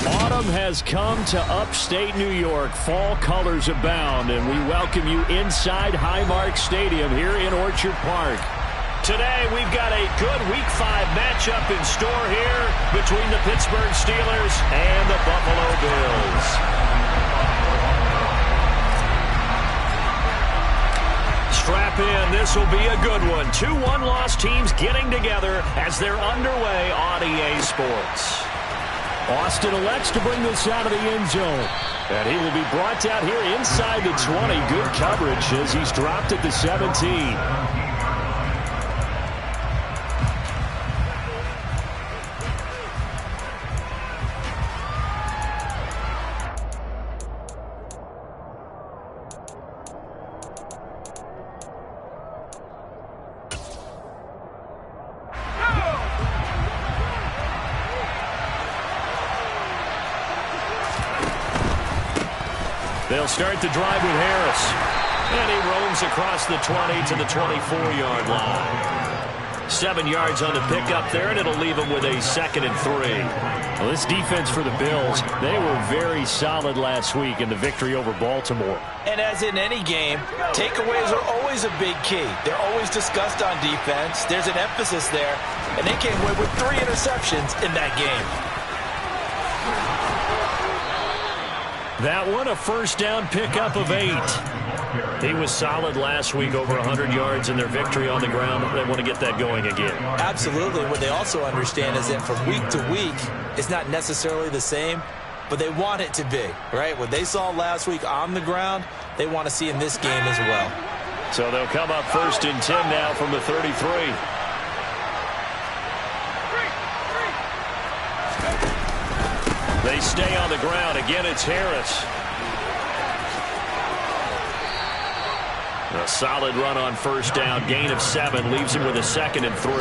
Autumn has come to upstate New York. Fall colors abound, and we welcome you inside Highmark Stadium here in Orchard Park. Today, we've got a good Week 5 matchup in store here between the Pittsburgh Steelers and the Buffalo Bills. Strap in. This will be a good one. 2 one-loss teams getting together as they're underway on EA Sports. Austin elects to bring this out of the end zone. And he will be brought out here inside the 20. Good coverage as he's dropped at the 17. They'll start the drive with Harris. And he roams across the 20 to the 24-yard line. 7 yards on the pickup there, and it'll leave him with a 2nd and 3. Well, this defense for the Bills, they were very solid last week in the victory over Baltimore. And as in any game, takeaways are always a big key. They're always discussed on defense. There's an emphasis there, and they came away with 3 interceptions in that game. That one, a first down pickup of 8. He was solid last week, over 100 yards in their victory on the ground. They want to get that going again. Absolutely. What they also understand is that from week to week, it's not necessarily the same, but they want it to be, right? What they saw last week on the ground, they want to see in this game as well. So they'll come up 1st and 10 now from the 33. They stay on the ground. Again, it's Harris. A solid run on first down. Gain of 7 leaves him with a 2nd and 3.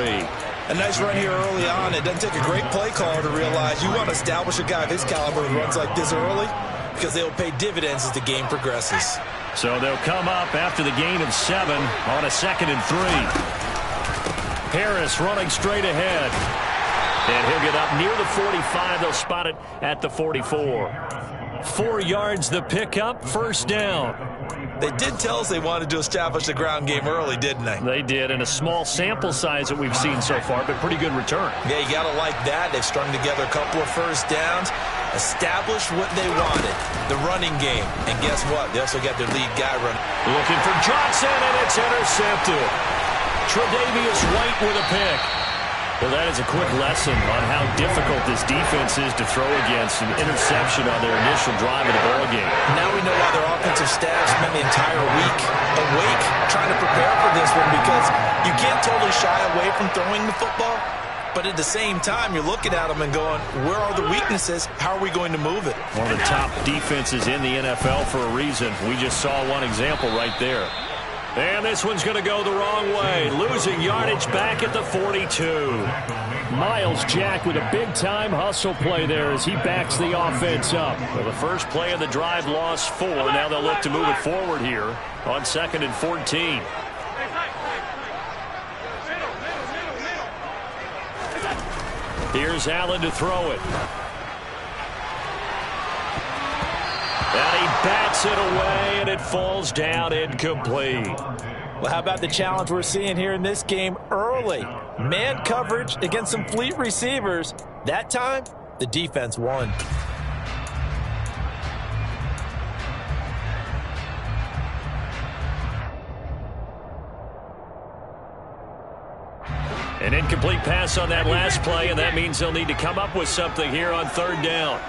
A nice run here early on. It doesn't take a great play caller to realize you want to establish a guy of his caliber who runs like this early because they'll pay dividends as the game progresses. So they'll come up after the gain of 7 on a 2nd and 3. Harris running straight ahead. And he'll get up near the 45. They'll spot it at the 44. 4 yards the pickup, first down. They did tell us they wanted to establish the ground game early, didn't they? They did, in a small sample size that we've seen so far, but pretty good return. Yeah, you got to like that. They've strung together a couple of first downs, established what they wanted, the running game. And guess what? They also got their lead guy running. Looking for Johnson, and it's intercepted. Tre'Davious White with a pick. Well, that is a quick lesson on how difficult this defense is to throw against. An interception on their initial drive of the ballgame. Now we know why their offensive staff spent the entire week awake trying to prepare for this one, because you can't totally shy away from throwing the football, but at the same time, you're looking at them and going, where are the weaknesses? How are we going to move it? One of the top defenses in the NFL for a reason. We just saw one example right there. And this one's going to go the wrong way. Losing yardage back at the 42. Miles Jack with a big-time hustle play there as he backs the offense up. Well, the first play of the drive lost 4. Now they'll look to move it forward here on 2nd and 14. Here's Allen to throw it. And he bats Puts it away, and it falls down incomplete. Well, how about the challenge we're seeing here in this game early? Man coverage against some fleet receivers. That time, the defense won. An incomplete pass on that last play, and that means they'll need to come up with something here on third down.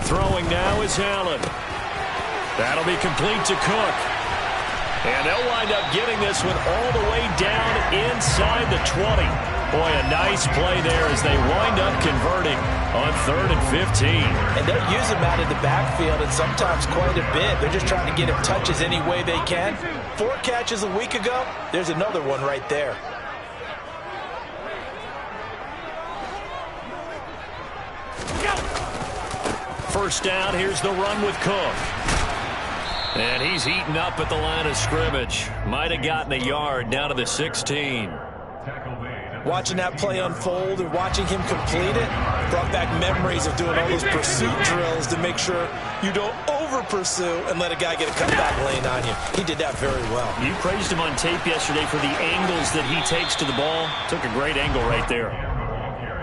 Throwing now is Allen. That'll be complete to Cook. And they'll wind up getting this one all the way down inside the 20. Boy, a nice play there as they wind up converting on 3rd and 15. And they'll use him out in the backfield, and sometimes quite a bit. They're just trying to get him touches any way they can. 4 catches a week ago. There's another one right there. First down, here's the run with Cook. And he's eaten up at the line of scrimmage. Might have gotten a yard down to the 16. Watching that play unfold and watching him complete it brought back memories of doing all those pursuit drills to make sure you don't over-pursue and let a guy get a cutback lane on you. He did that very well. You praised him on tape yesterday for the angles that he takes to the ball. Took a great angle right there.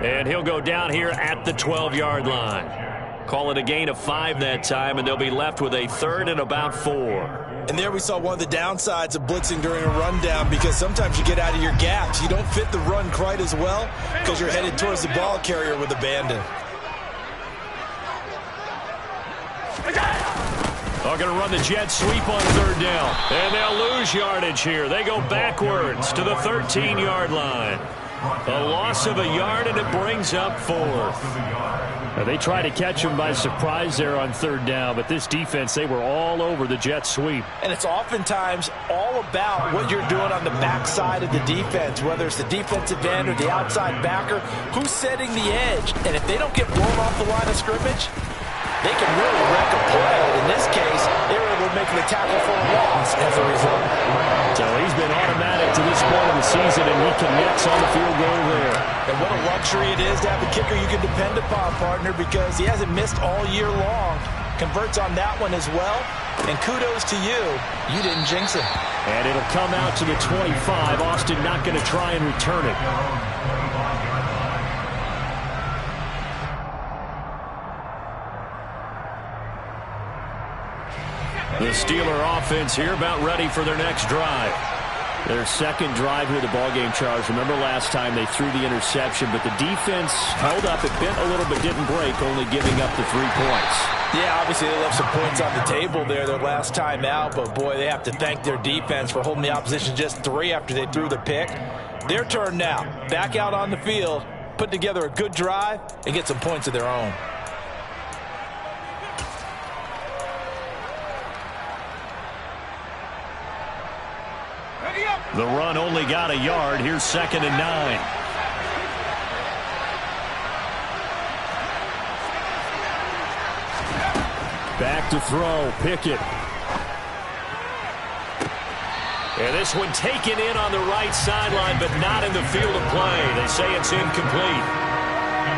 And he'll go down here at the 12-yard line. Call it a gain of 5 that time, and they'll be left with a 3rd and about 4. And there we saw one of the downsides of blitzing during a rundown, because sometimes you get out of your gaps. You don't fit the run quite as well because you're headed towards the ball carrier with abandon. They're going to run the jet sweep on 3rd down. And they'll lose yardage here. They go backwards to the 13-yard line. A loss of a yard, and it brings up 4th. They tried to catch him by surprise there on 3rd down, but this defense, they were all over the jet sweep. And it's oftentimes all about what you're doing on the backside of the defense, whether it's the defensive end or the outside backer, who's setting the edge. And if they don't get blown off the line of scrimmage, they can really wreck a play. In this case, they were able to make the tackle for a loss as a result. So he's been automatic to this point of the season, and he connects on the field goal there. And what a luxury it is to have a kicker you can depend upon, partner, because he hasn't missed all year long. Converts on that one as well. And kudos to you. You didn't jinx him. And it'll come out to the 25. Austin not going to try and return it. The Steeler offense here about ready for their next drive. Their second drive here, the ballgame, Charles. Remember last time they threw the interception, but the defense held up. It bent a little but didn't break, only giving up the 3 points. Yeah, obviously they left some points on the table there their last time out, but boy, they have to thank their defense for holding the opposition just 3 after they threw the pick. Their turn now. Back out on the field, put together a good drive, and get some points of their own. The run only got a yard. Here's 2nd and 9. Back to throw. Pickett. And this one taken in on the right sideline, but not in the field of play. They say it's incomplete.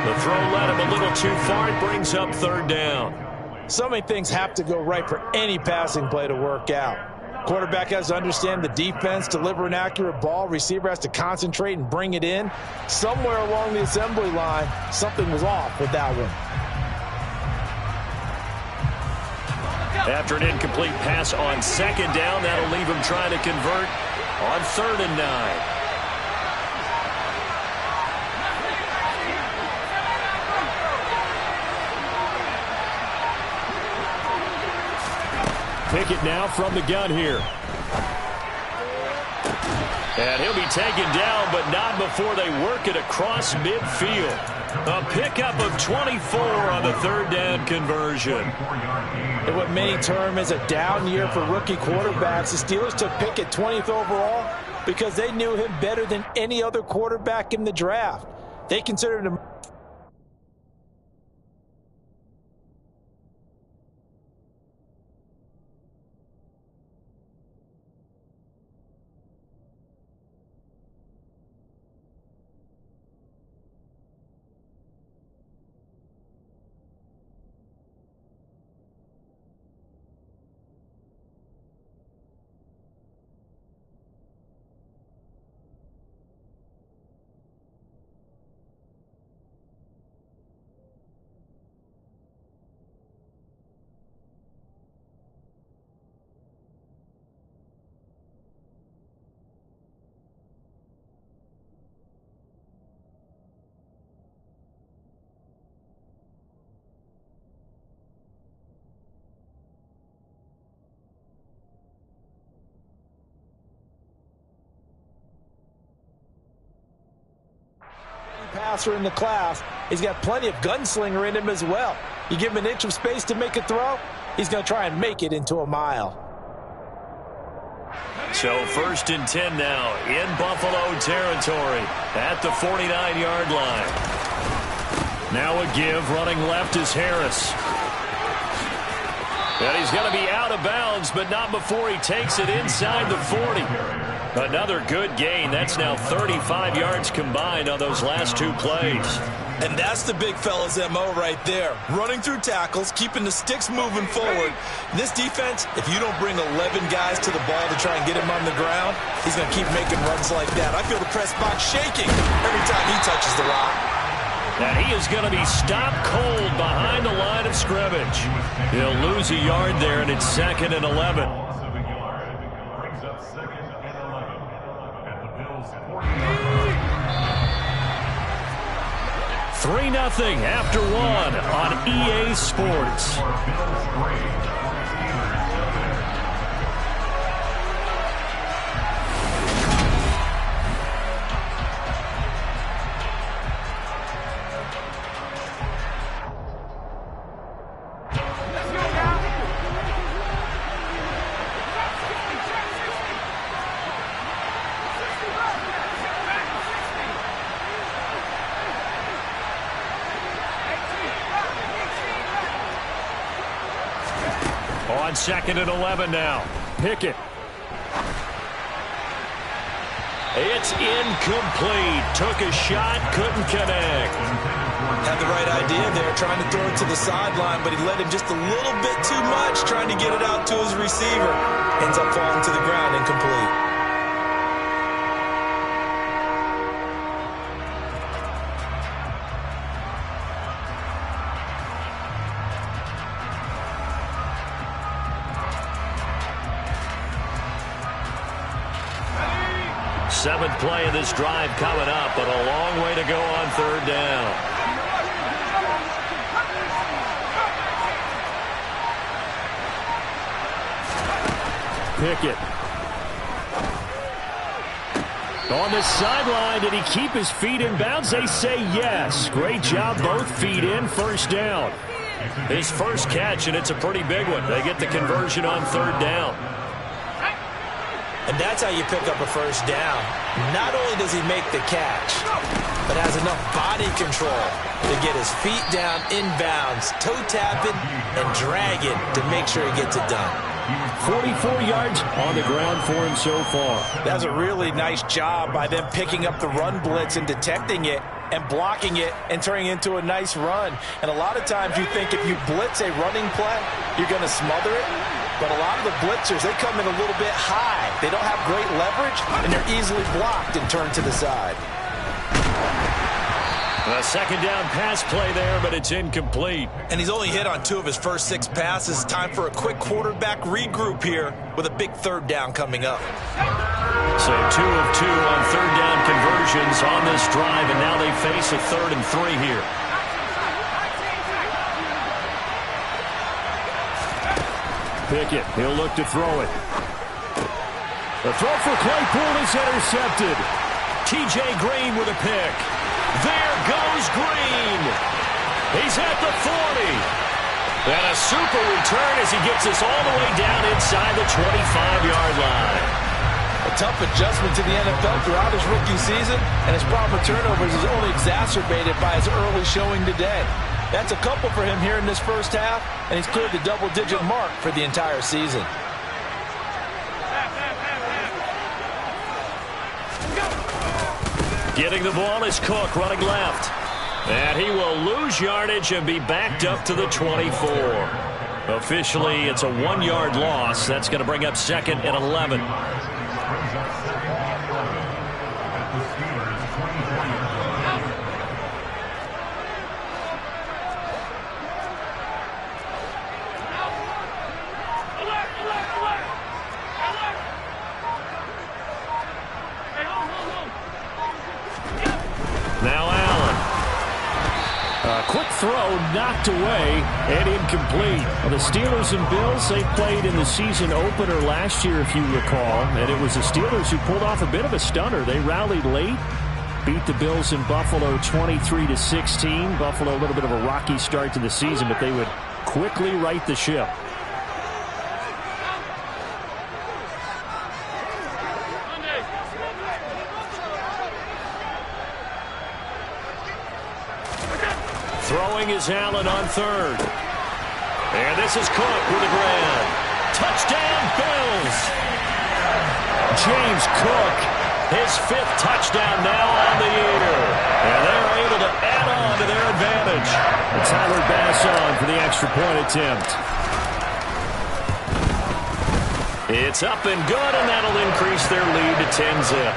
The throw led him a little too far. It brings up 3rd down. So many things have to go right for any passing play to work out. Quarterback has to understand the defense, deliver an accurate ball. Receiver has to concentrate and bring it in. Somewhere along the assembly line, something was off with that one. After an incomplete pass on 2nd down, that'll leave him trying to convert on 3rd and 9. Pickett now from the gun here. And he'll be taken down, but not before they work it across midfield. A pickup of 24 on the 3rd down conversion. And what many term as a down year for rookie quarterbacks, the Steelers took Pickett 20th overall because they knew him better than any other quarterback in the draft. They considered him passer in the class. He's got plenty of gunslinger in him as well. You give him an inch of space to make a throw, he's going to try and make it into a mile. So 1st and 10 now in Buffalo territory at the 49-yard line. Now a give. Running left is Harris. And he's going to be out of bounds, but not before he takes it inside the 40. Another good gain. That's now 35 yards combined on those last 2 plays. And that's the big fella's MO right there. Running through tackles, keeping the sticks moving forward. This defense, if you don't bring 11 guys to the ball to try and get him on the ground, he's going to keep making runs like that. I feel the press box shaking every time he touches the rock. And he is going to be stopped cold behind the line of scrimmage. He'll lose a yard there, and it's 2nd and 11. 3-0 after 1 on EA Sports. On 2nd and 11 now. Pickett. It's incomplete. Took a shot, couldn't connect. Had the right idea there, trying to throw it to the sideline, but he let him just a little bit too much, trying to get it out to his receiver. Ends up falling to the ground, incomplete. Seventh play of this drive coming up, but a long way to go on 3rd down. Pickett. On the sideline, did he keep his feet in bounds? They say yes. Great job, both feet in, 1st down. His first catch, and it's a pretty big one. They get the conversion on 3rd down. And that's how you pick up a 1st down. Not only does he make the catch, but has enough body control to get his feet down inbounds, toe tapping and dragging to make sure he gets it done. 44 yards on the ground for him so far. That's a really nice job by them picking up the run blitz and detecting it and blocking it and turning it into a nice run. And a lot of times you think if you blitz a running play, you're going to smother it. But a lot of the blitzers, they come in a little bit high. They don't have great leverage, and they're easily blocked and turned to the side. A 2nd down pass play there, but it's incomplete. And he's only hit on 2 of his first 6 passes. Time for a quick quarterback regroup here with a big 3rd down coming up. So 2 of 2 on 3rd down conversions on this drive, and now they face a 3rd and 3 here. Pickett, he'll look to throw it. The throw for Claypool is intercepted. T.J. Green with a pick. There goes Green. He's at the 40. And a super return as he gets us all the way down inside the 25-yard line. A tough adjustment to the NFL throughout his rookie season, and his problem with turnovers is only exacerbated by his early showing today. That's a couple for him here in this first half, and he's cleared the double-digit mark for the entire season. Getting the ball is Cook running left. And he will lose yardage and be backed up to the 24. Officially, it's a 1-yard loss. That's going to bring up 2nd and 11. Now Allen. A quick throw knocked away and incomplete. The Steelers and Bills, they played in the season opener last year, if you recall, and it was the Steelers who pulled off a bit of a stunner. They rallied late, beat the Bills in Buffalo 23-16. Buffalo, a little bit of a rocky start to the season, but they would quickly right the ship. Throwing is Allen on third. And this is Cook with a grab. Touchdown, Bills! James Cook, his 5th touchdown now on the year. And they're able to add on to their advantage. And Tyler Bass on for the extra point attempt. It's up and good, and that'll increase their lead to 10-zip.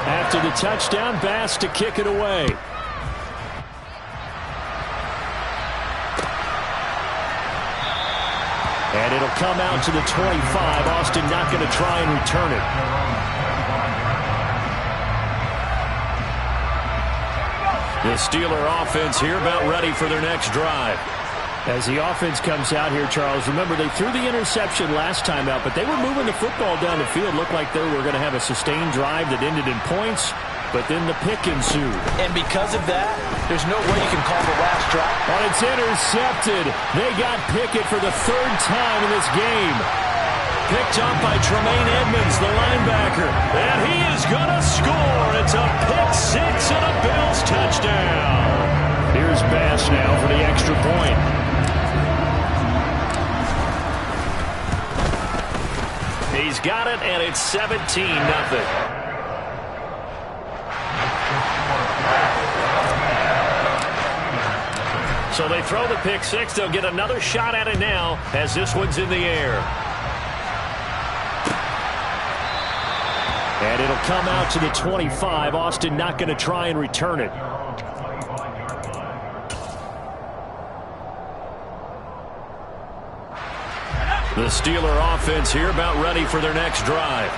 After the touchdown, Bass to kick it away. And it'll come out to the 25. Austin not going to try and return it. The Steeler offense here about ready for their next drive. As the offense comes out here, Charles, remember they threw the interception last time out, but they were moving the football down the field. Looked like they were going to have a sustained drive that ended in points, but then the pick ensued. And because of that, there's no way you can call the last drive. And it's intercepted. They got Pickett for the 3rd time in this game. Picked up by Tremaine Edmonds, the linebacker. And he is going to score. It's a pick 6 and a Bills touchdown. Here's Bass now for the extra point. He's got it, and it's 17-0. So they throw the pick 6. They'll get another shot at it now as this one's in the air. And it'll come out to the 25. Austin not going to try and return it. The Steeler offense here about ready for their next drive.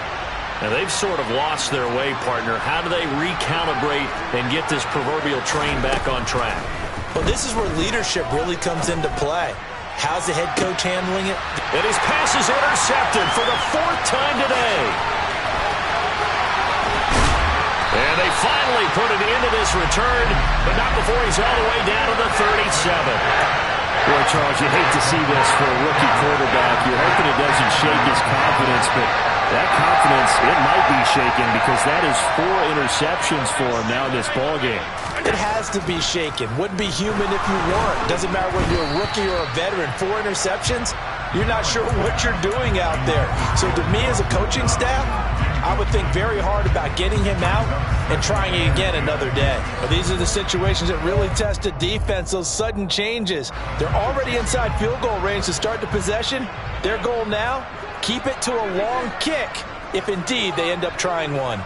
Now they've sort of lost their way, partner. How do they recalibrate and get this proverbial train back on track? Well, this is where leadership really comes into play. How's the head coach handling it? And his pass is intercepted for the 4th time today. And they finally put it into this return, but not before he's all the way down to the 37. Boy, Charles, you hate to see this for a rookie quarterback. You're hoping it doesn't shake his confidence, but that confidence, it might be shaken because that is 4 interceptions for him now in this ballgame. It has to be shaken. Wouldn't be human if you weren't. Doesn't matter whether you're a rookie or a veteran. 4 interceptions, you're not sure what you're doing out there. So to me as a coaching staff, I would think very hard about getting him out and trying it again another day. But these are the situations that really test a defense, those sudden changes. They're already inside field goal range to start the possession. Their goal now, keep it to a long kick if indeed they end up trying one.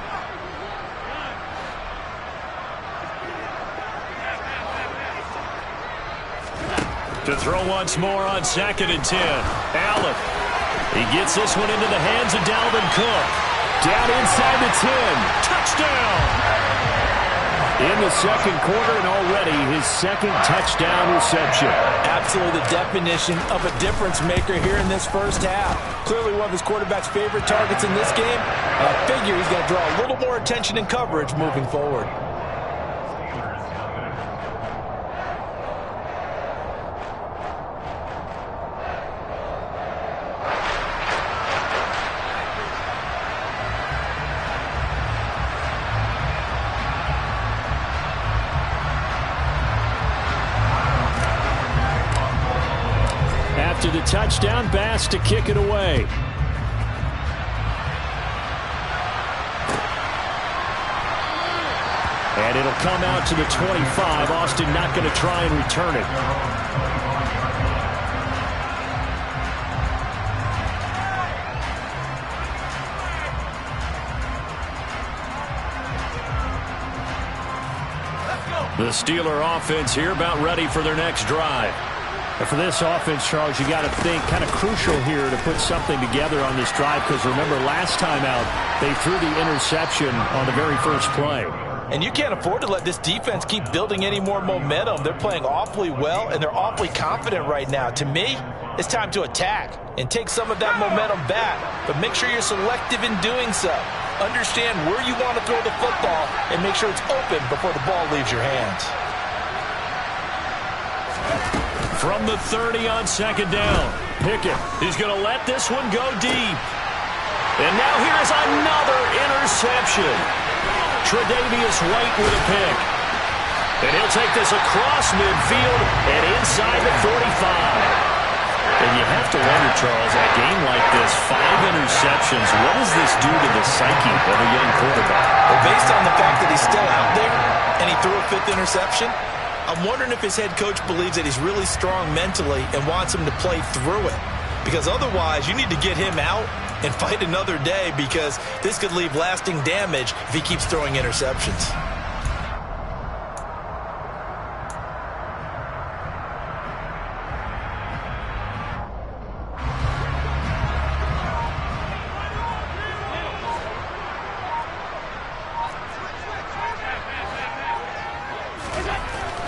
To throw once more on 2nd and 10. Allen. He gets this one into the hands of Dalvin Cook. Down inside the 10. Touchdown! In the 2nd quarter, and already his 2nd touchdown reception. Absolutely the definition of a difference maker here in this first half. Clearly one of his quarterback's favorite targets in this game. I figure he's going to draw a little more attention and coverage moving forward. After the touchdown, Bass to kick it away. And it'll come out to the 25. Austin not going to try and return it. The Steeler offense here about ready for their next drive. And for this offense, Charles, you got to think kind of crucial here to put something together on this drive because remember last time out they threw the interception on the very first play. And you can't afford to let this defense keep building any more momentum. They're playing awfully well, and they're awfully confident right now. To me, It's time to attack and take some of that momentum back, but make sure you're selective in doing so. Understand where you want to throw the football and make sure it's open before the ball leaves your hands. From the 30 on second down, Pickett is going to let this one go deep. And now here's another interception. Tre'Davious White with a pick. And he'll take this across midfield and inside the 45. And you have to wonder, Charles, a game like this, 5 interceptions, what does this do to the psyche of a young quarterback? Well, based on the fact that he's still out there and he threw a 5th interception, I'm wondering if his head coach believes that he's really strong mentally and wants him to play through it. Because otherwise, you need to get him out and fight another day, because this could leave lasting damage if he keeps throwing interceptions.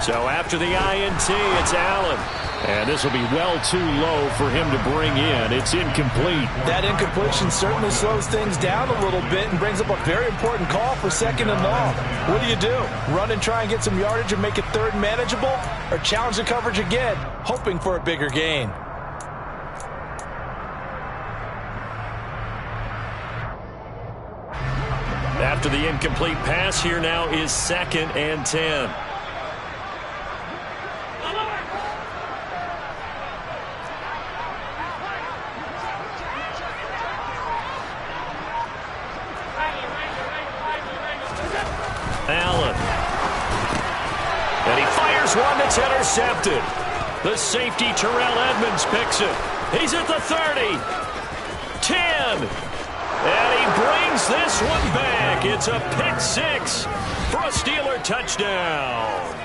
So after the INT, it's Allen. And this will be well too low for him to bring in. It's incomplete. That incompletion certainly slows things down a little bit and brings up a very important call for 2nd and long. What do? Run and try and get some yardage and make it 3rd manageable? Or challenge the coverage again, hoping for a bigger gain? After the incomplete pass, here now is 2nd and 10. Allen. And he fires one that's intercepted. The safety, Terrell Edmonds, picks it. He's at the 30. 10. And he brings this one back. It's a pick 6 for a Steeler touchdown.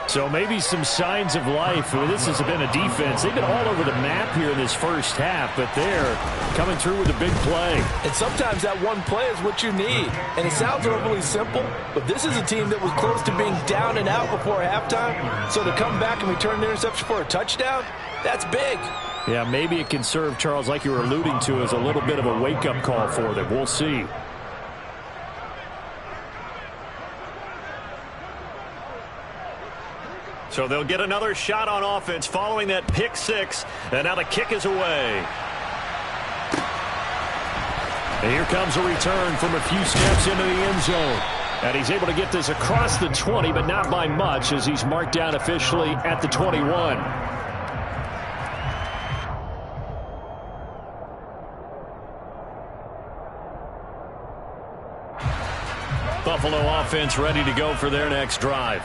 So maybe some signs of life. Well, this has been a defense. They've been all over the map here in this first half, but they're coming through with a big play. And sometimes that one play is what you need. And it sounds overly simple, but this is a team that was close to being down and out before halftime. So to come back and return an interception for a touchdown, that's big. Yeah, maybe it can serve, Charles, like you were alluding to, as a little bit of a wake-up call for them. We'll see. So they'll get another shot on offense following that pick 6. And now the kick is away. And here comes a return from a few steps into the end zone. And he's able to get this across the 20, but not by much, as he's marked down officially at the 21. Buffalo offense ready to go for their next drive.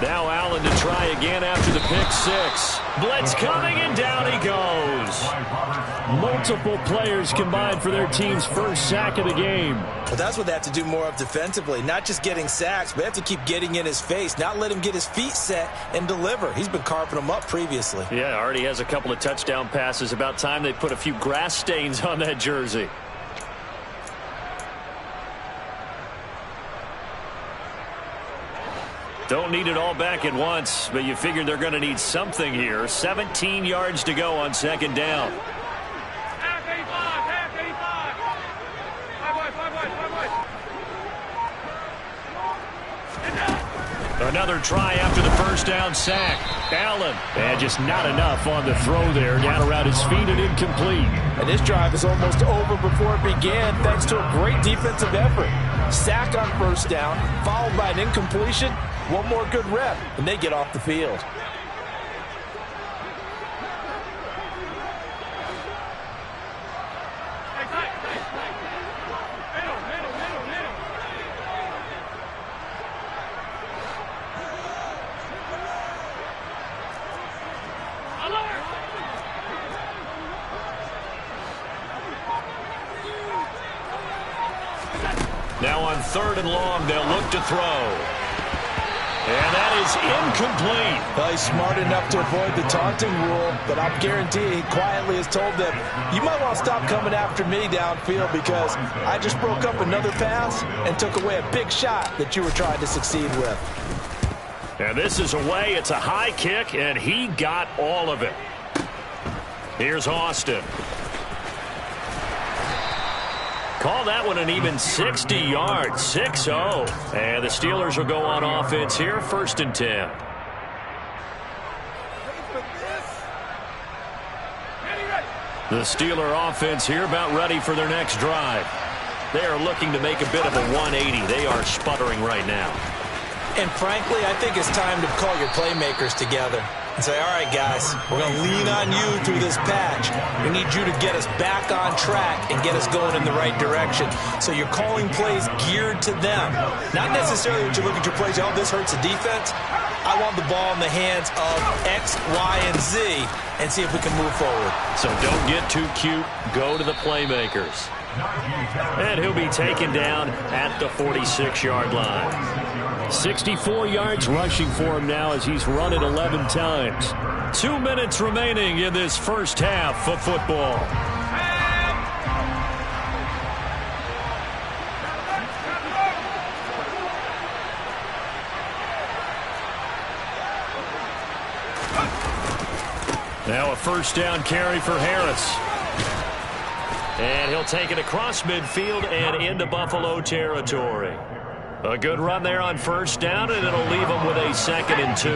Now Allen to try again after the pick 6. Blitz coming, and down he goes. Multiple players combined for their team's first sack of the game. Well, that's what they have to do more of defensively. Not just getting sacks, but they have to keep getting in his face. Not let him get his feet set and deliver. He's been carving them up previously. Yeah, already has a couple of touchdown passes. About time they put a few grass stains on that jersey. Don't need it all back at once, but you figure they're going to need something here. 17 yards to go on 2nd down. Another try after the first down sack. Allen, and just not enough on the throw there. Down around his feet and incomplete. And this drive is almost over before it began, thanks to a great defensive effort. Sack on first down, followed by an incompletion. One more good rep, and they get off the field. Now on 3rd and long, they'll look to throw. And that is incomplete. Well, he's smart enough to avoid the taunting rule, but I'm guaranteeing he quietly has told them, you might want to stop coming after me downfield because I just broke up another pass and took away a big shot that you were trying to succeed with. And this is away. It's a high kick, and he got all of it. Here's Austin. Call that one an even 60 yards, 6-0. And the Steelers will go on offense here, 1st and 10. The Steeler offense here about ready for their next drive. They are looking to make a bit of a 180. They are sputtering right now. And frankly, I think it's time to call your playmakers together and say, all right, guys, we're going to lean on you through this patch. We need you to get us back on track and get us going in the right direction. So you're calling plays geared to them. Not necessarily that you look at your plays, oh, this hurts the defense. I want the ball in the hands of X, Y, and Z and see if we can move forward. So don't get too cute. Go to the playmakers. And he'll be taken down at the 46-yard line. 64 yards rushing for him now as he's run it 11 times. 2 minutes remaining in this first half of football. Now a first down carry for Harris. And he'll take it across midfield and into Buffalo territory. A good run there on first down, and it'll leave them with a 2nd and 2.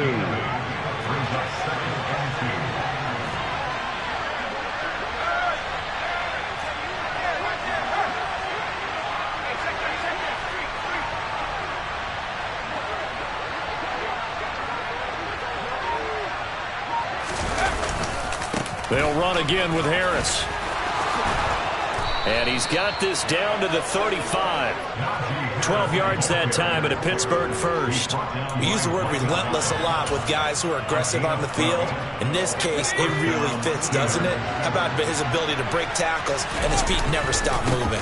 They'll run again with Harris. And he's got this down to the 35. 12 yards that time at a Pittsburgh first. We use the word relentless a lot with guys who are aggressive on the field. In this case, it really fits, doesn't it? How about his ability to break tackles and his feet never stop moving?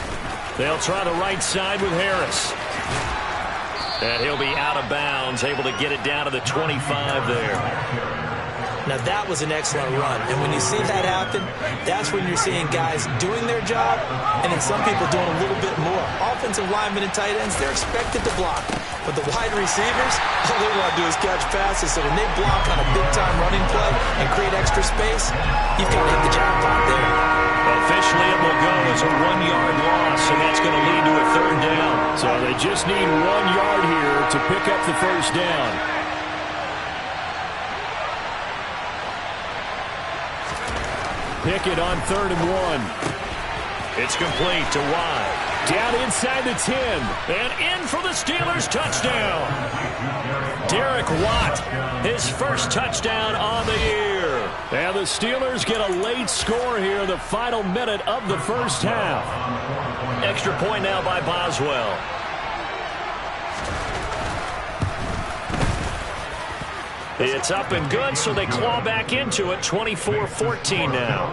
They'll try the right side with Harris. And he'll be out of bounds, able to get it down to the 25 there. Now, that was an excellent run. And when you see that happen, that's when you're seeing guys doing their job and then some people doing a little bit more. Offensive linemen and tight ends, they're expected to block. But the wide receivers, all they want to do is catch passes. So when they block on a big-time running play and create extra space, you've got to hit the jackpot there. Officially, it will go as a 1-yard loss, and that's going to lead to a 3rd down. So they just need 1 yard here to pick up the first down. Pickett on 3rd and 1. It's complete to Watt. Down inside the 10. And in for the Steelers touchdown. Derek Watt, his first touchdown on the year. And the Steelers get a late score here in the final minute of the first half. Extra point now by Boswell. It's up and good, so they claw back into it. 24-14 now.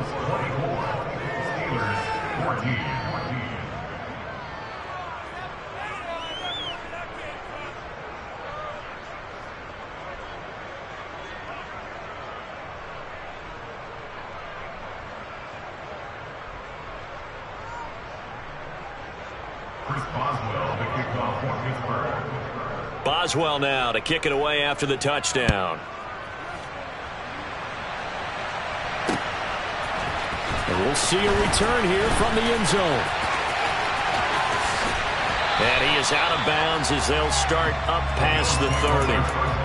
Boswell now to kick it away after the touchdown. And we'll see a return here from the end zone. And he is out of bounds as they'll start up past the 30.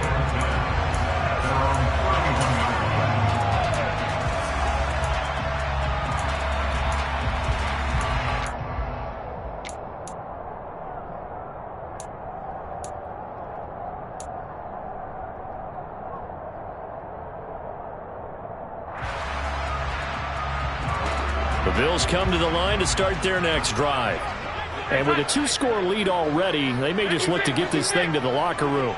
The Bills come to the line to start their next drive. And with a 2-score lead already, they may just look to get this thing to the locker room.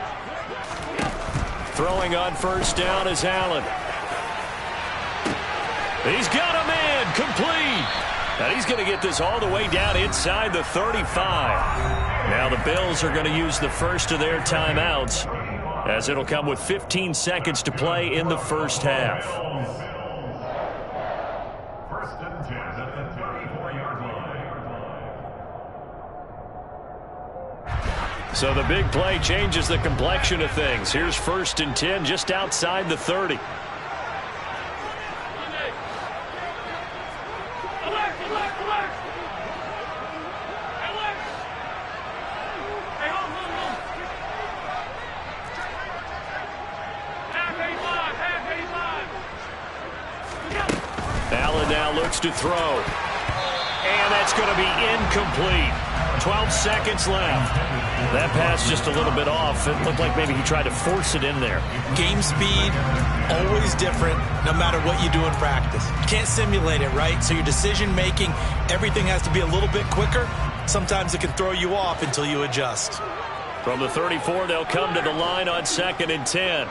Throwing on first down is Allen. He's got a man, complete. And he's going to get this all the way down inside the 35. Now the Bills are going to use the first of their timeouts as it'll come with 15 seconds to play in the first half. First and 10 at the 34-yard line. So the big play changes the complexion of things. Here's first and 10 just outside the 30. Allen now looks to throw. And that's going to be incomplete. 12 seconds left. That pass just a little bit off. It looked like maybe he tried to force it in there. Game speed, always different, no matter what you do in practice. You can't simulate it, right? So your decision-making, everything has to be a little bit quicker. Sometimes it can throw you off until you adjust. From the 34, they'll come to the line on second and 10.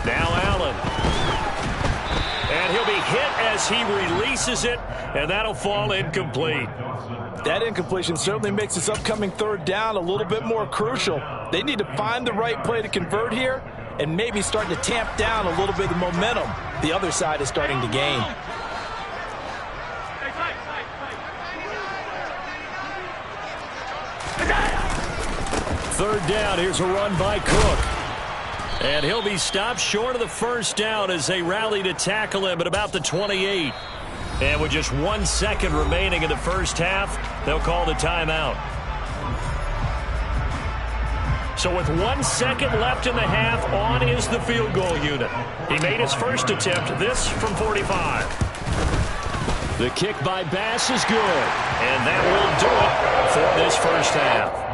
Now Allen. And he'll be hit as he releases it, and that'll fall incomplete. That incompletion certainly makes this upcoming third down a little bit more crucial. They need to find the right play to convert here and maybe start to tamp down a little bit of the momentum the other side is starting to gain. Third down, here's a run by Cook. And he'll be stopped short of the first down as they rally to tackle him at about the 28. And with just 1 second remaining in the first half, they'll call the timeout. So with 1 second left in the half, on is the field goal unit. He made his first attempt, this from 45. The kick by Bass is good. And that will do it for this first half.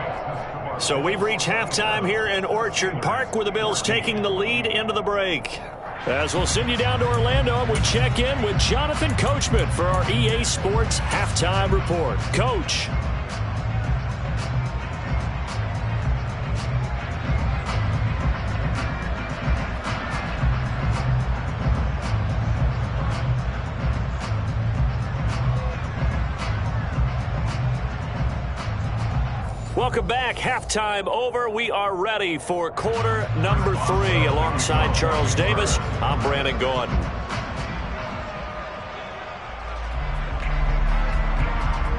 So we've reached halftime here in Orchard Park with the Bills taking the lead into the break. As we'll send you down to Orlando, and we check in with Jonathan Coachman for our EA Sports Halftime Report. Coach. Welcome back. Halftime over. We are ready for quarter number 3. Alongside Charles Davis, I'm Brandon Gaudin.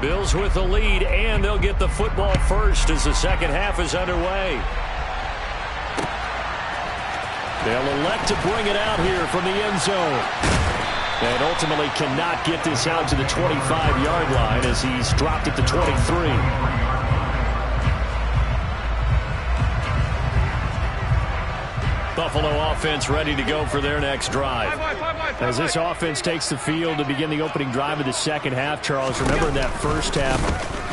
Bills with the lead, and they'll get the football first as the second half is underway. They'll elect to bring it out here from the end zone. And ultimately cannot get this out to the 25-yard line as he's dropped at the 23. Buffalo offense ready to go for their next drive. As this offense takes the field to begin the opening drive of the second half, Charles, remember in that first half,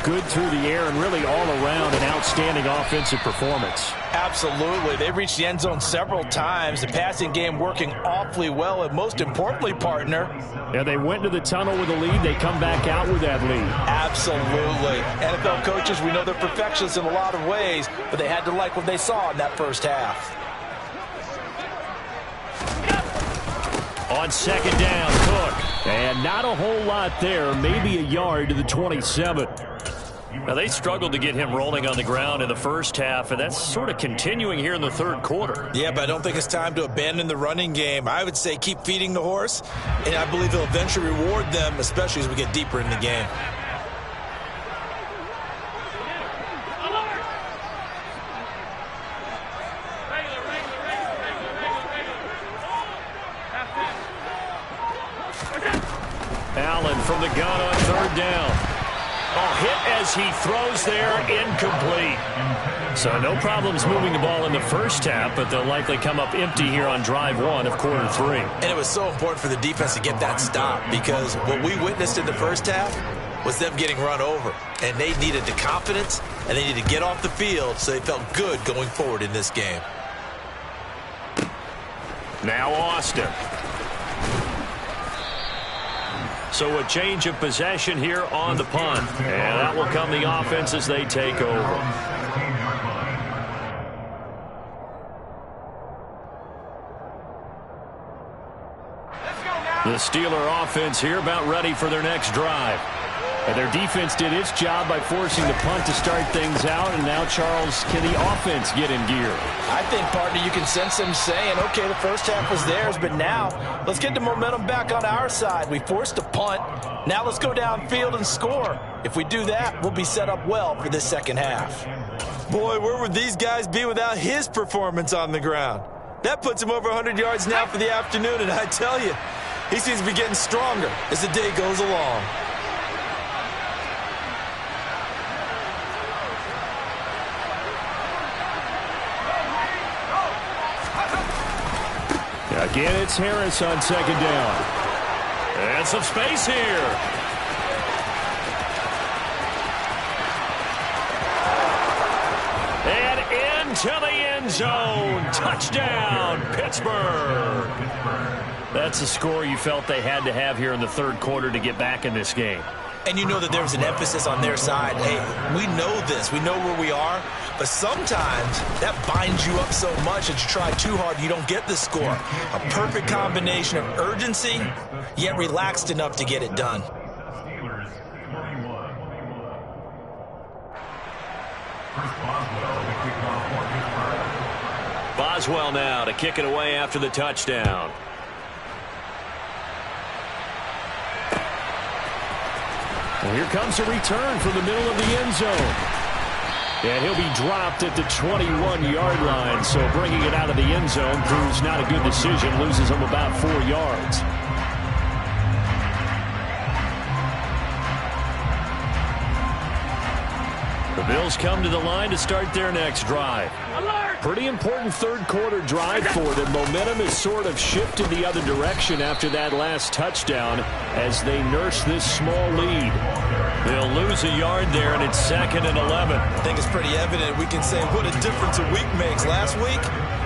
good through the air and really all around an outstanding offensive performance. Absolutely. They reached the end zone several times. The passing game working awfully well, and most importantly, partner. Yeah, they went to the tunnel with a lead. They come back out with that lead. Absolutely. NFL coaches, we know they're perfectionists in a lot of ways, but they had to like what they saw in that first half. On second down, Cook. And not a whole lot there, maybe a yard to the 27. Now, they struggled to get him rolling on the ground in the first half, and that's sort of continuing here in the third quarter. Yeah, but I don't think it's time to abandon the running game. I would say keep feeding the horse, and I believe he'll eventually reward them, especially as we get deeper in the game. Allen from the gun on third down. Hit as he throws there, incomplete. So no problems moving the ball in the first half, but they'll likely come up empty here on drive 1 of quarter 3. And it was so important for the defense to get that stop, because what we witnessed in the first half was them getting run over. And they needed the confidence, and they needed to get off the field so they felt good going forward in this game. Now Austin. So a change of possession here on the punt. And that will come the offense as they take over. The Steeler offense here about ready for their next drive. And their defense did its job by forcing the punt to start things out. And now, Charles, can the offense get in gear? I think, partner, you can sense them saying, okay, the first half was theirs, but now let's get the momentum back on our side. We forced a punt. Now let's go downfield and score. If we do that, we'll be set up well for this second half. Boy, where would these guys be without his performance on the ground? That puts him over 100 yards now for the afternoon, and I tell you, he seems to be getting stronger as the day goes along. Again, it's Harris on second down. And some space here. And into the end zone. Touchdown, Pittsburgh. That's a score you felt they had to have here in the third quarter to get back in this game. And you know that there's an emphasis on their side. Hey, we know this. We know where we are. But sometimes that binds you up so much that you try too hard, you don't get the score. A perfect combination of urgency, yet relaxed enough to get it done. Steelers 41. Boswell now to kick it away after the touchdown. And here comes a return from the middle of the end zone. And he'll be dropped at the 21-yard line. So bringing it out of the end zone proves not a good decision. Loses him about 4 yards. The Bills come to the line to start their next drive. Pretty important third quarter drive for them. Momentum has sort of shifted the other direction after that last touchdown as they nurse this small lead. They'll lose a yard there, and it's 2nd and 11. I think it's pretty evident. We can say what a difference a week makes. Last week,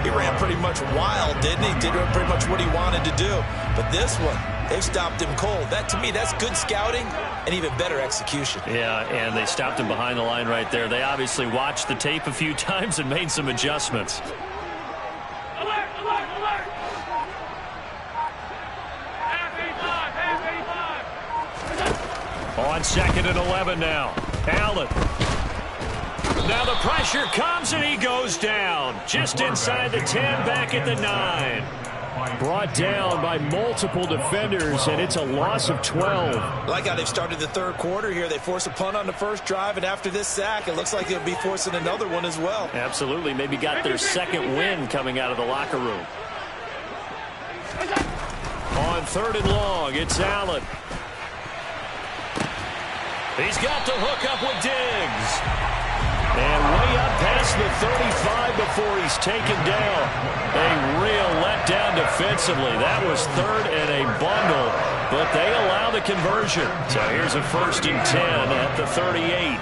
he ran pretty much wild, didn't he? Did pretty much what he wanted to do. But this one, they've stopped him cold. That, to me, that's good scouting and even better execution. Yeah, and they stopped him behind the line right there. They obviously watched the tape a few times and made some adjustments. Alert, alert, alert! On 2nd and 11 now. Allen. Now the pressure comes and he goes down. Just inside the 10, back at the 9. Brought down by multiple defenders, and it's a loss of 12. I like how they've started the third quarter here. They force a punt on the first drive, and after this sack, it looks like they'll be forcing another one as well. Absolutely. Maybe got their second win coming out of the locker room. On 3rd and long, it's Allen. He's got the hook up with Diggs. And way up past the 35 before he's taken down. A real letdown defensively. That was 3rd and a bundle, but they allow the conversion. So here's a 1st and 10 at the 38.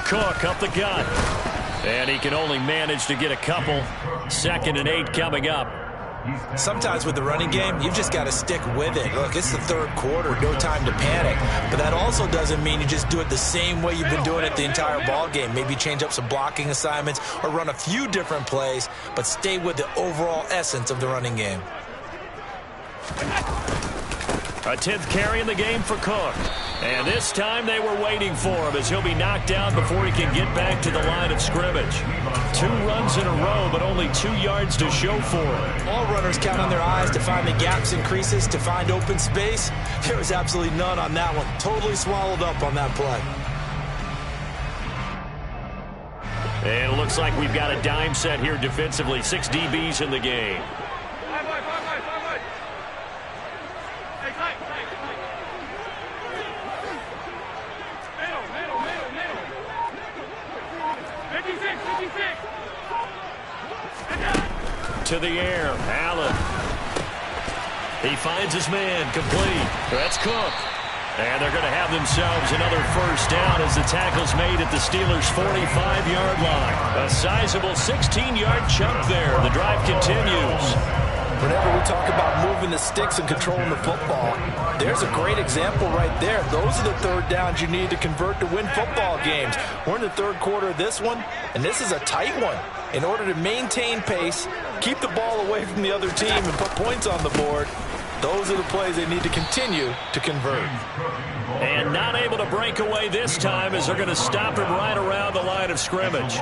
Cook up the gut. And he can only manage to get a couple. 2nd and 8 coming up. Sometimes with the running game, you've just got to stick with it. Look, it's the third quarter, no time to panic. But that also doesn't mean you just do it the same way you've been doing it the entire ball game. Maybe change up some blocking assignments or run a few different plays, but stay with the overall essence of the running game. A 10th carry in the game for Cook. And this time they were waiting for him as he'll be knocked down before he can get back to the line of scrimmage. 2 runs in a row, but only 2 yards to show for it. All runners count on their eyes to find the gaps and creases, to find open space. There was absolutely none on that one. Totally swallowed up on that play. And it looks like we've got a dime set here defensively. 6 DBs in the game. To the air, Allen. He finds his man, complete. That's Cook. And they're going to have themselves another 1st down as the tackle's made at the Steelers' 45-yard line. A sizable 16-yard chunk there. The drive continues. Whenever we talk about moving the sticks and controlling the football, there's a great example right there. Those are the third downs you need to convert to win football games. We're in the third quarter of this one, and this is a tight one. In order to maintain pace, keep the ball away from the other team, and put points on the board, those are the plays they need to continue to convert. And not able to break away this time as they're going to stop him right around the line of scrimmage.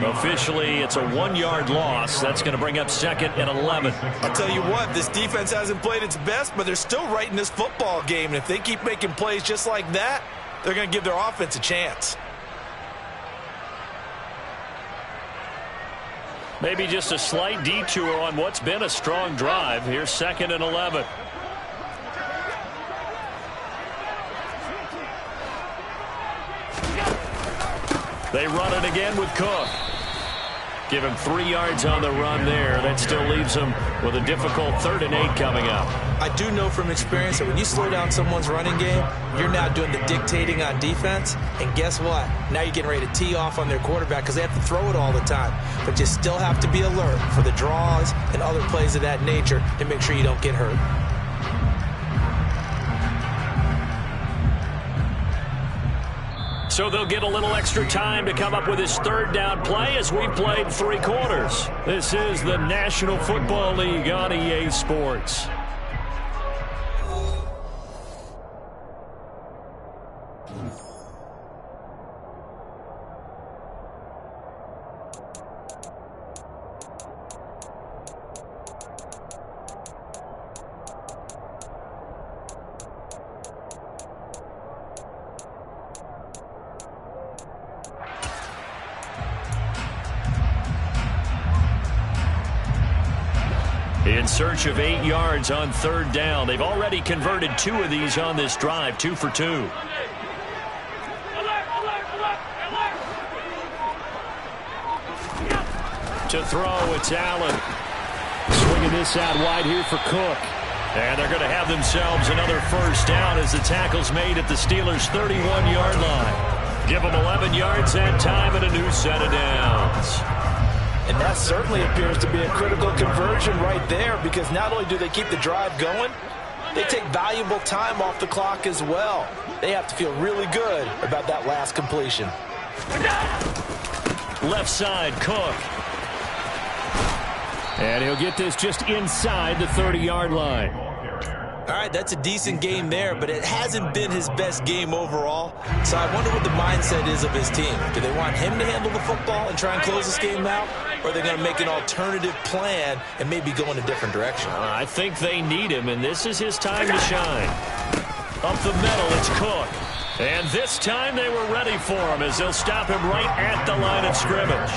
Officially, it's a 1-yard loss. That's going to bring up 2nd and 11. I'll tell you what, this defense hasn't played its best, but they're still right in this football game. And if they keep making plays just like that, they're going to give their offense a chance. Maybe just a slight detour on what's been a strong drive. Here's 2nd and 11. They run it again with Cook. Give him 3 yards on the run there. That still leaves him with a difficult 3rd and 8 coming up. I do know from experience that when you slow down someone's running game, you're now doing the dictating on defense. And guess what? Now you're getting ready to tee off on their quarterback because they have to throw it all the time. But you still have to be alert for the draws and other plays of that nature to make sure you don't get hurt. So they'll get a little extra time to come up with his 3rd down play as we played 3 quarters. This is the National Football League on EA Sports. In search of 8 yards on 3rd down. They've already converted 2 of these on this drive, 2 for 2. Alert, alert, alert, alert. To throw, it's Allen. Swinging this out wide here for Cook. And they're going to have themselves another 1st down as the tackle's made at the Steelers' 31-yard line. Give them 11 yards that time and a new set of downs. And that certainly appears to be a critical conversion right there, because not only do they keep the drive going, they take valuable time off the clock as well. They have to feel really good about that last completion. Left side, Cook. And he'll get this just inside the 30-yard line. All right, that's a decent game there, but it hasn't been his best game overall. So I wonder what the mindset is of his team. Do they want him to handle the football and try and close this game out? Or are they going to make an alternative plan and maybe go in a different direction? I think they need him, and this is his time to shine. Up the middle, it's Cook. And this time they were ready for him as they'll stop him right at the line of scrimmage.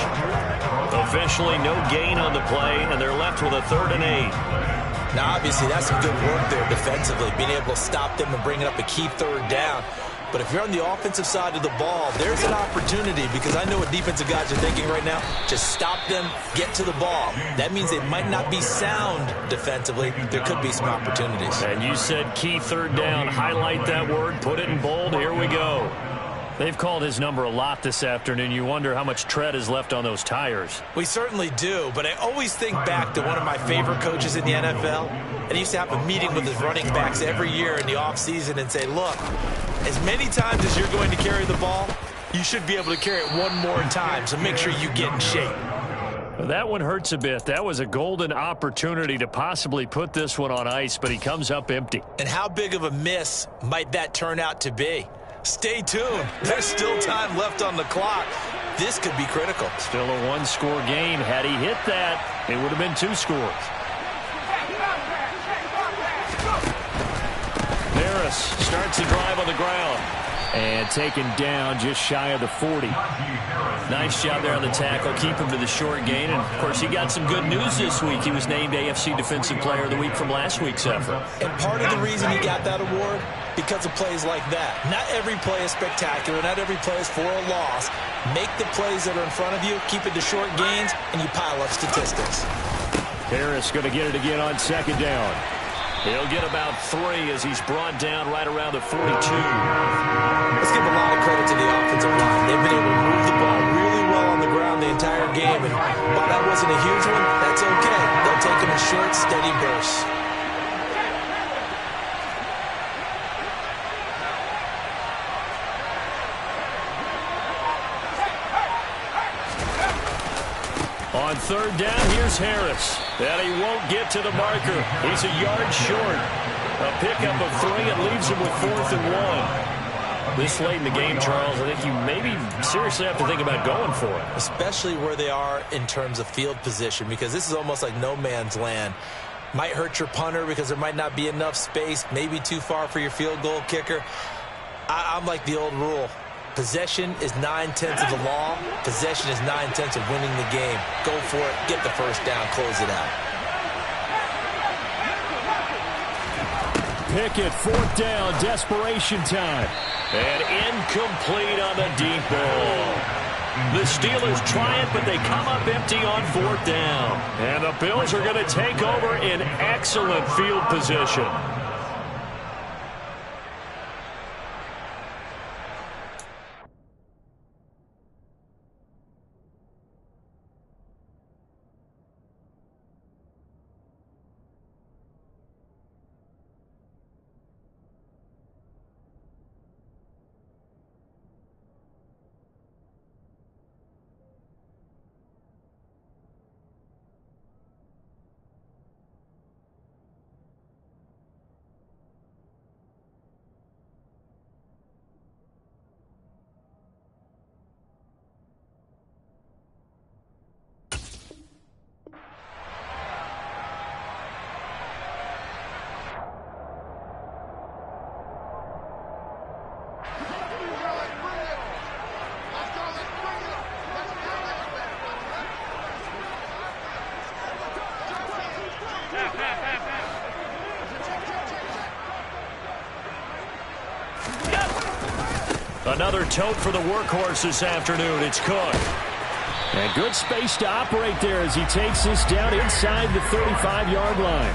Officially no gain on the play, and they're left with a 3rd and 8. Now, obviously, that's some good work there defensively, being able to stop them and bring it up a key 3rd down. But if you're on the offensive side of the ball, there's an opportunity, because I know what defensive guys are thinking right now. Just stop them, get to the ball. That means they might not be sound defensively. There could be some opportunities. And you said key 3rd down. Highlight that word, put it in bold. Here we go. They've called his number a lot this afternoon. You wonder how much tread is left on those tires. We certainly do, but I always think back to one of my favorite coaches in the NFL. And he used to have a meeting with his running backs every year in the offseason and say, look, as many times as you're going to carry the ball, you should be able to carry it one more time, so make sure you get in shape. That one hurts a bit. That was a golden opportunity to possibly put this one on ice, but he comes up empty. And how big of a miss might that turn out to be? Stay tuned. There's still time left on the clock. This could be critical. Still a 1-score game. Had he hit that, it would have been 2 scores. Harris starts the drive on the ground. And taken down just shy of the 40. Nice job there on the tackle. Keep him to the short gain. And, of course, he got some good news this week. He was named AFC Defensive Player of the Week from last week's effort. And part of the reason he got that award, because of plays like that. Not every play is spectacular. Not every play is for a loss. Make the plays that are in front of you, keep it to short gains, and you pile up statistics. Harris going to get it again on 2nd down. He'll get about 3 as he's brought down right around the 42. Let's give a lot of credit to the offensive line. They've been able to move the ball really well on the ground the entire game. And while that wasn't a huge one, that's okay. They'll take them in short, steady bursts. On third down, here's Harris. And he won't get to the marker. He's a yard short. A pickup of 3. It leaves him with 4th and 1. This late in the game, Charles, I think you maybe seriously have to think about going for it. Especially where they are in terms of field position, because this is almost like no man's land. Might hurt your punter because there might not be enough space, maybe too far for your field goal kicker. I'm like the old rule. Possession is 9/10 of the law. Possession is 9/10 of winning the game. Go for it. Get the first down. Close it out. Pickett, 4th down, desperation time. And incomplete on the deep ball. The Steelers try it, but they come up empty on 4th down. And the Bills are going to take over in excellent field position. Another tote for the workhorse this afternoon. It's Cook. And good space to operate there as he takes this down inside the 35-yard line.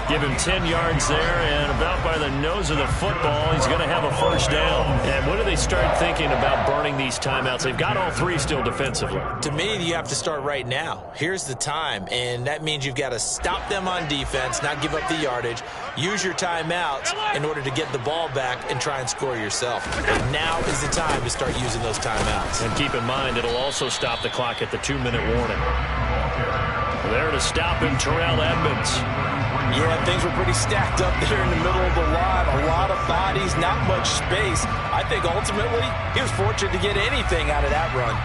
Give him 10 yards there, and about by the nose of the football, he's going to have a first down. And when do they start thinking about burning these timeouts? They've got all 3 still defensively. To me, you have to start right now. Here's the time, and that means you've got to stop them on defense, not give up the yardage, use your timeouts in order to get the ball back and try and score yourself. And now is the time to start using those timeouts. And keep in mind, it'll also stop the clock at the 2-minute warning. There to stop him, Terrell Edmunds. Yeah, things were pretty stacked up there in the middle of the line. A lot of bodies, not much space. I think ultimately he was fortunate to get anything out of that run.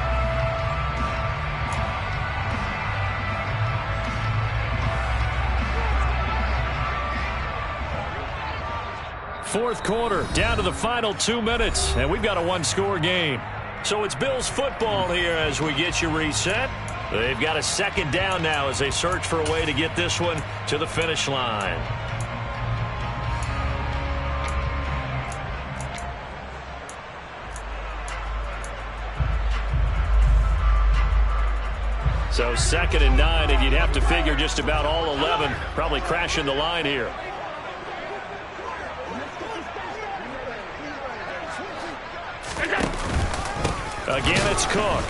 Fourth quarter, down to the final 2 minutes, and we've got a 1-score game. So it's Bills football here as we get you reset. They've got a 2nd down now as they search for a way to get this one to the finish line. So 2nd and 9, and you'd have to figure just about all 11 probably crashing the line here. Again, it's Cook.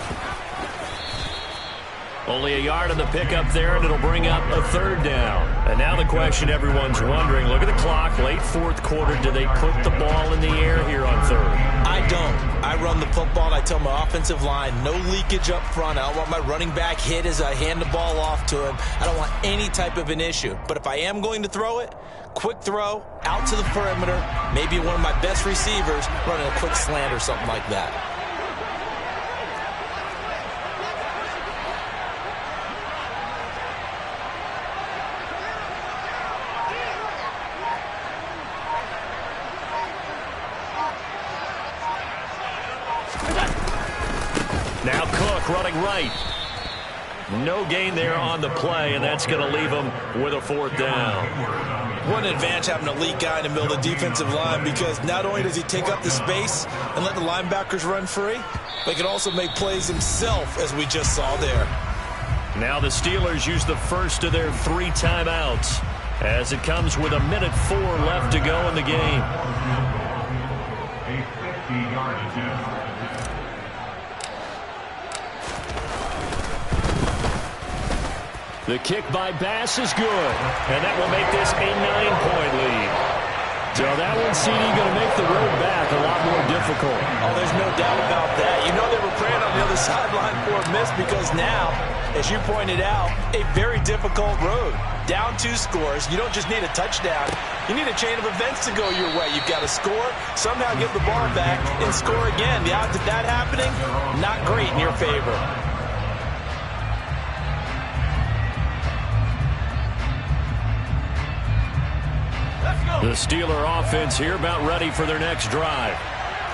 Only a yard on the pickup there, and it'll bring up a 3rd down. And now the question everyone's wondering, look at the clock, late 4th quarter, do they put the ball in the air here on 3rd? I don't. I run the football, and I tell my offensive line, no leakage up front. I don't want my running back hit as I hand the ball off to him. I don't want any type of an issue. But if I am going to throw it, quick throw, out to the perimeter, maybe one of my best receivers running a quick slant or something like that. Now Cook running right. No gain there on the play, and that's going to leave him with a 4th down. What an advantage having an elite guy in the middle of the defensive line, because not only does he take up the space and let the linebackers run free, but he can also make plays himself, as we just saw there. Now the Steelers use the first of their 3 timeouts as it comes with 1:04 left to go in the game. A 50-yard attempt. The kick by Bass is good, and that will make this a 9-point lead. So that one, CD, going to make the road back a lot more difficult. Oh, there's no doubt about that. You know they were praying on the other sideline for a miss because now, as you pointed out, a very difficult road. Down 2 scores. You don't just need a touchdown. You need a chain of events to go your way. You've got to score, somehow get the ball back, and score again. The odds of that happening, not great in your favor. The Steeler offense here about ready for their next drive.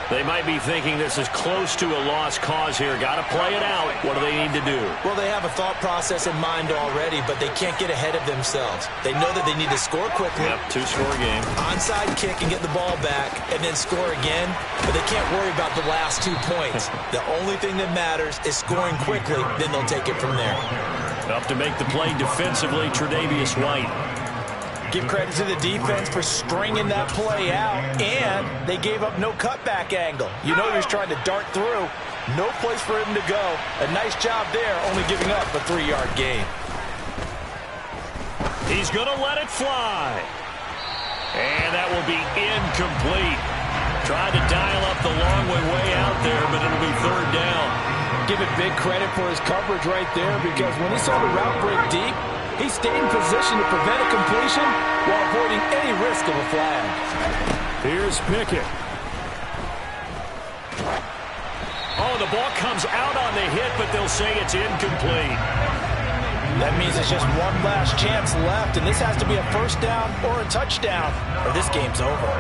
They might be thinking this is close to a lost cause here. Got to play it out. What do they need to do? Well, they have a thought process in mind already, but they can't get ahead of themselves. They know that they need to score quickly. Yep, 2-score game. Onside kick and get the ball back and then score again, but they can't worry about the last 2 points. The only thing that matters is scoring quickly, then they'll take it from there. Up to make the play defensively, Tre'Davious White. Give credit to the defense for stringing that play out, and they gave up no cutback angle. You know he was trying to dart through. No place for him to go. A nice job there, only giving up a 3-yard gain. He's going to let it fly. And that will be incomplete. Tried to dial up the long way out there, but it'll be 3rd down. Give it big credit for his coverage right there, because when he saw the route break deep, he stayed in position to prevent a completion while avoiding any risk of a flag. Here's Pickett. Oh, the ball comes out on the hit, but they'll say it's incomplete. That means it's just one last chance left, and this has to be a 1st down or a touchdown, or this game's over.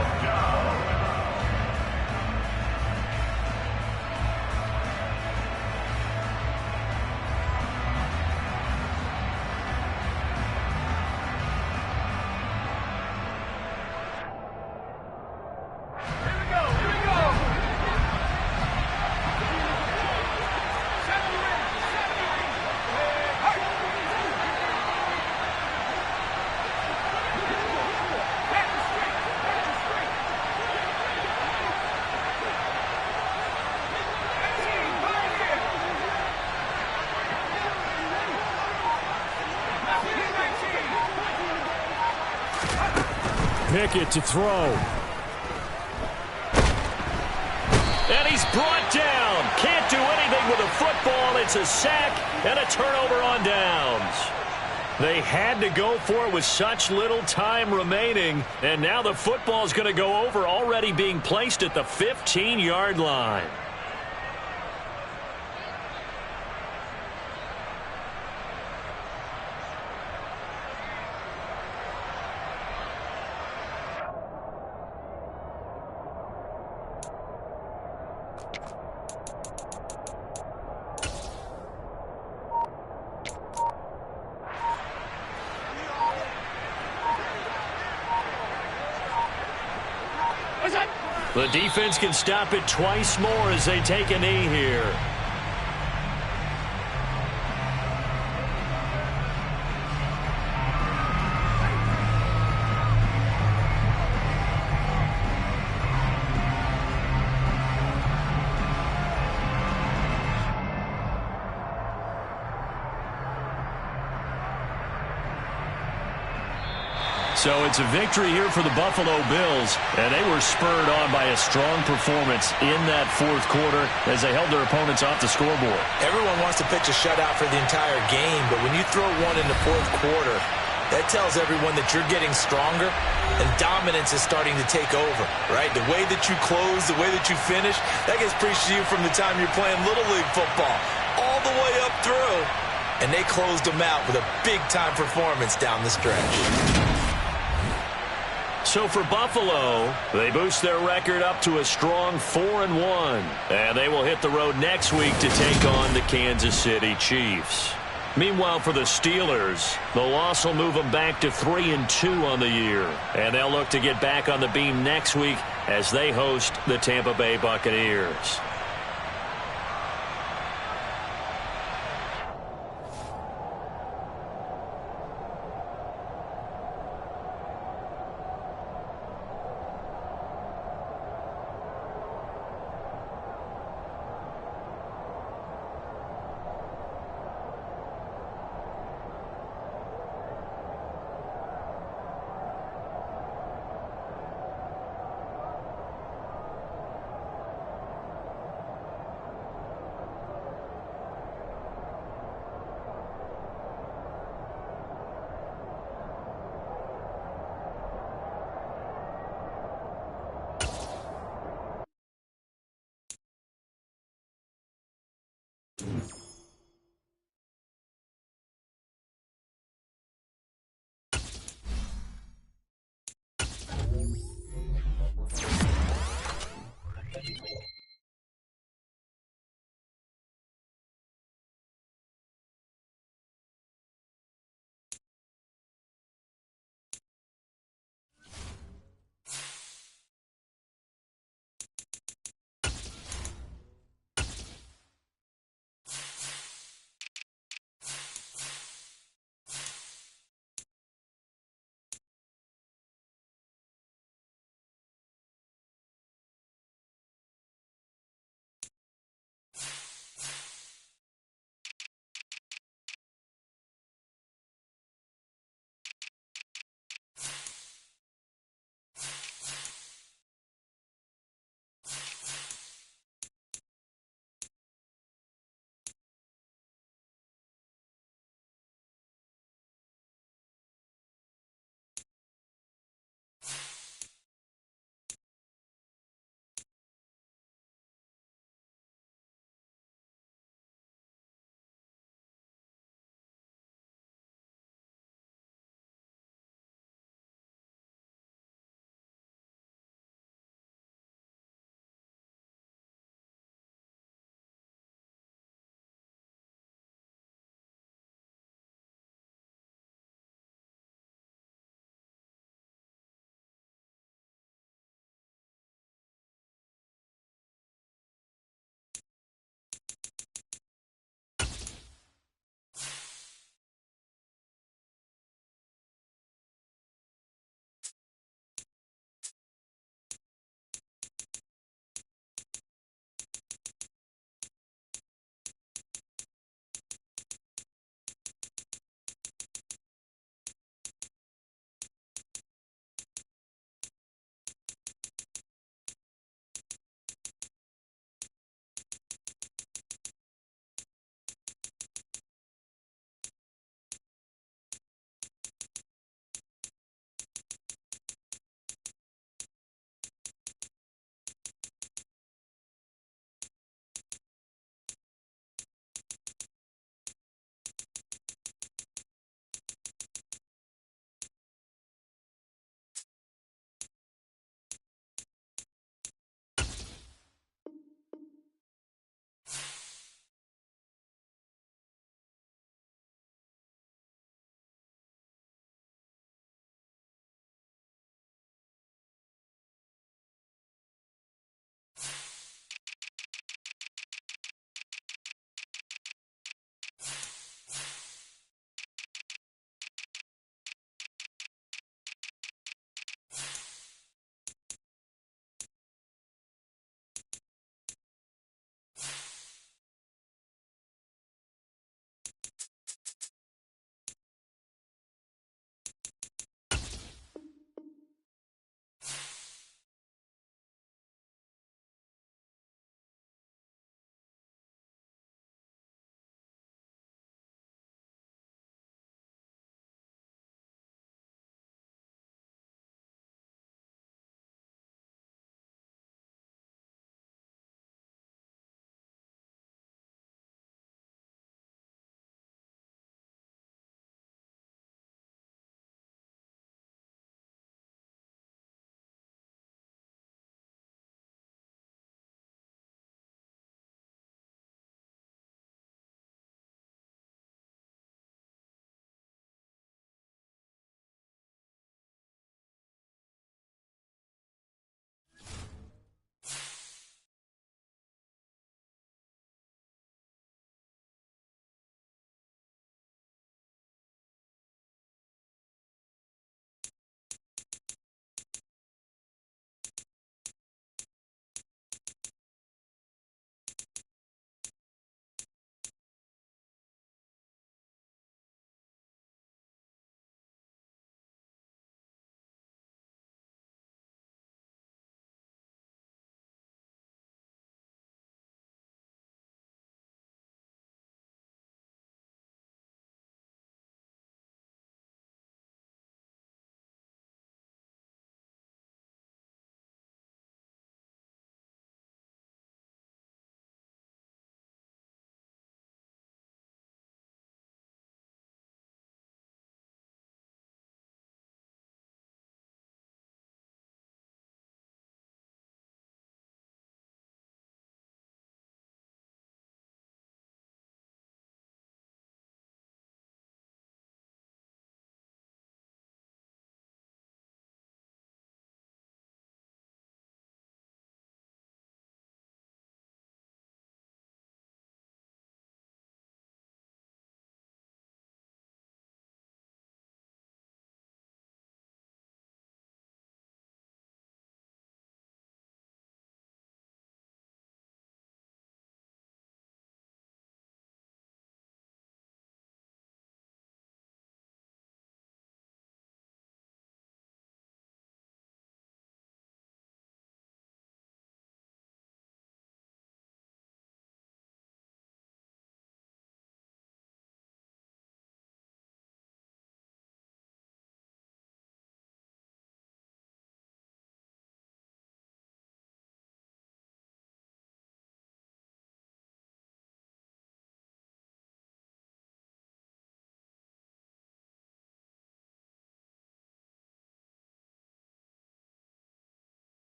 Pickett to throw. And he's brought down. Can't do anything with a football. It's a sack and a turnover on downs. They had to go for it with such little time remaining. And now the football's going to go over, already being placed at the 15-yard line. The defense can stop it twice more as they take a knee here. So it's a victory here for the Buffalo Bills, and they were spurred on by a strong performance in that 4th quarter as they held their opponents off the scoreboard. Everyone wants to pitch a shutout for the entire game, but when you throw one in the 4th quarter, that tells everyone that you're getting stronger and dominance is starting to take over, right? The way that you close, the way that you finish, that gets preached to you from the time you're playing Little League football all the way up through, and they closed them out with a big-time performance down the stretch. So for Buffalo, they boost their record up to a strong 4-1. And they will hit the road next week to take on the Kansas City Chiefs. Meanwhile, for the Steelers, the loss will move them back to 3-2 on the year. And they'll look to get back on the beam next week as they host the Tampa Bay Buccaneers.